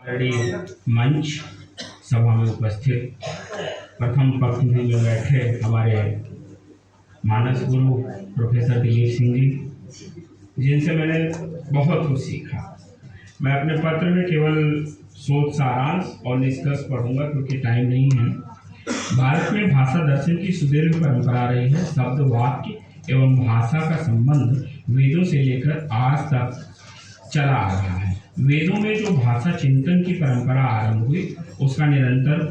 मंच सभा में उपस्थित प्रथम पंक्ति में बैठे हमारे मानस गुरु प्रोफेसर दिलीप सिंह जी, जिनसे मैंने बहुत कुछ सीखा। मैं अपने पत्र में केवल शोध सारांश और निष्कर्ष पढ़ूंगा क्योंकि टाइम नहीं है। भारत में भाषा दर्शन की सुदीर्घ परंपरा रही है। शब्द, वाक्य एवं भाषा का संबंध वेदों से लेकर आज तक चला आ रहा है। वेदों में जो भाषा चिंतन की परंपरा आरंभ हुई, उसका निरंतर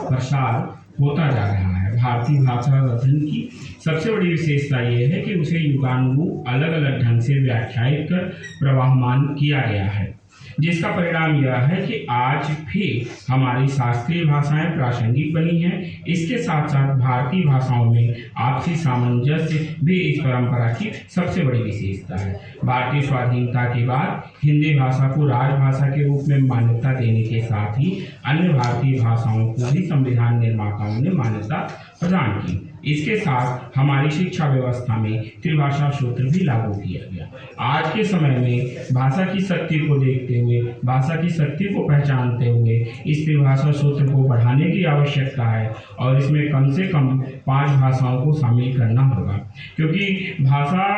प्रसार होता जा रहा है। भारतीय भाषा अध्ययन की सबसे बड़ी विशेषता यह है कि उसे युगानुरूप अलग अलग ढंग से व्याख्यायित कर प्रवाहमान किया गया है, जिसका परिणाम यह है कि आज भी हमारी शास्त्रीय भाषाएं प्रासंगिक बनी हैं। इसके साथ साथ भारतीय भाषाओं में आपसी सामंजस्य भी इस परंपरा की सबसे बड़ी विशेषता है। भारतीय स्वाधीनता के बाद हिंदी भाषा को राजभाषा के रूप में मान्यता देने के साथ ही अन्य भारतीय भाषाओं को भी संविधान निर्माताओं ने मान्यता प्रदान की। इसके साथ हमारी शिक्षा व्यवस्था में त्रिभाषा सूत्र भी लागू किया गया। आज के समय में भाषा की शक्ति को देखते हुए, भाषा की शक्ति को पहचानते हुए इस त्रिभाषा सूत्र को बढ़ाने की आवश्यकता है और इसमें कम से कम 5 भाषाओं को शामिल करना होगा, क्योंकि भाषा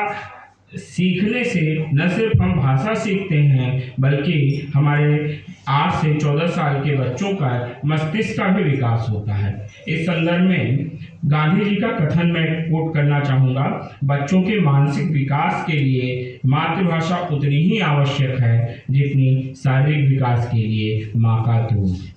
सीखने से न सिर्फ हम भाषा सीखते हैं बल्कि हमारे 8 से 14 साल के बच्चों का मस्तिष्क का भी विकास होता है। इस संदर्भ में गांधी जी का कथन मैं कोट करना चाहूँगा, बच्चों के मानसिक विकास के लिए मातृभाषा उतनी ही आवश्यक है जितनी शारीरिक विकास के लिए माँ का दूध।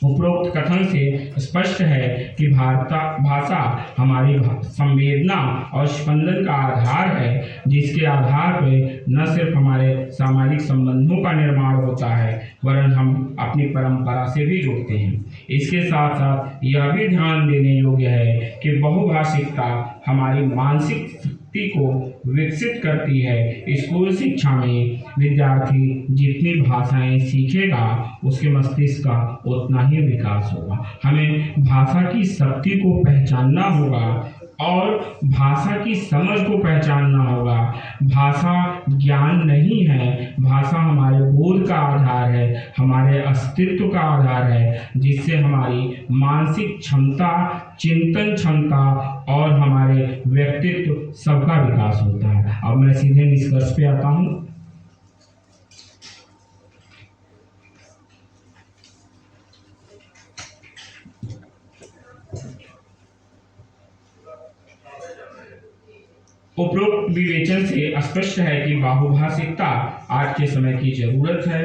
उपरोक्त कथन से स्पष्ट है कि भाषा हमारी संवेदना और स्पंदन का आधार है, जिसके आधार पर न सिर्फ हमारे सामाजिक संबंधों का निर्माण होता है वरन हम अपनी परंपरा से भी जुड़ते हैं। इसके साथ साथ यह भी ध्यान देने योग्य है कि बहुभाषिकता हमारी मानसिक शक्ति को विकसित करती है। स्कूल शिक्षा में विद्यार्थी जितनी भाषाएं सीखेगा उसके मस्तिष्क का उतना ही विकास होगा। हमें भाषा की शक्ति को पहचानना होगा और भाषा की समझ को पहचानना होगा। भाषा ज्ञान नहीं है, भाषा हमारे बोध का आधार है, हमारे अस्तित्व का आधार है, जिससे हमारी मानसिक क्षमता, चिंतन क्षमता और हमारे व्यक्तित्व सबका विकास होता है। अब मैं सीधे निष्कर्ष पे आता हूँ। उपरोक्त विवेचन से स्पष्ट है कि बहुभाषिकता आज के समय की जरूरत है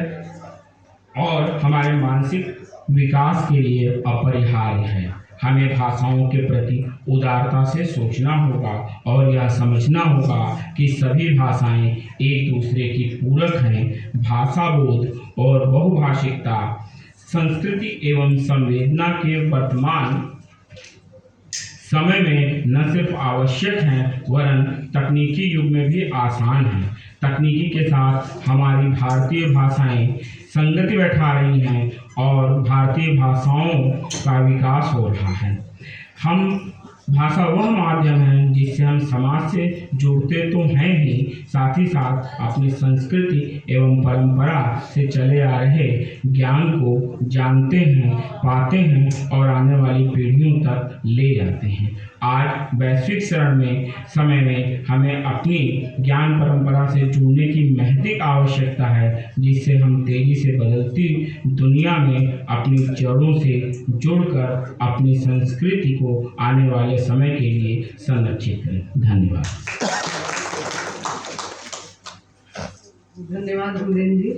और हमारे मानसिक विकास के लिए अपरिहार्य है। हमें भाषाओं के प्रति उदारता से सोचना होगा और यह समझना होगा कि सभी भाषाएं एक दूसरे की पूरक हैं। भाषा बोध और बहुभाषिकता संस्कृति एवं संवेदना के वर्तमान समय में न सिर्फ आवश्यक हैं वरन तकनीकी युग में भी आसान है। तकनीकी के साथ हमारी भारतीय भाषाएं संगति बैठा रही हैं और भारतीय भाषाओं का विकास हो रहा है। भाषा वह माध्यम है जिससे हम समाज से जुड़ते तो हैं ही, साथ ही साथ अपनी संस्कृति एवं परंपरा से चले आ रहे ज्ञान को जानते हैं, पाते हैं और आने वाली पीढ़ियों तक ले जाते हैं। आज वैश्विक समय में हमें अपनी ज्ञान परंपरा से जुड़ने की महती आवश्यकता है, जिससे हम तेजी से बदलती दुनिया में अपनी जड़ों से जुड़कर अपनी संस्कृति को आने वाले समय के लिए संरक्षित करें। धन्यवाद। धन्यवाद गुरुदेव जी।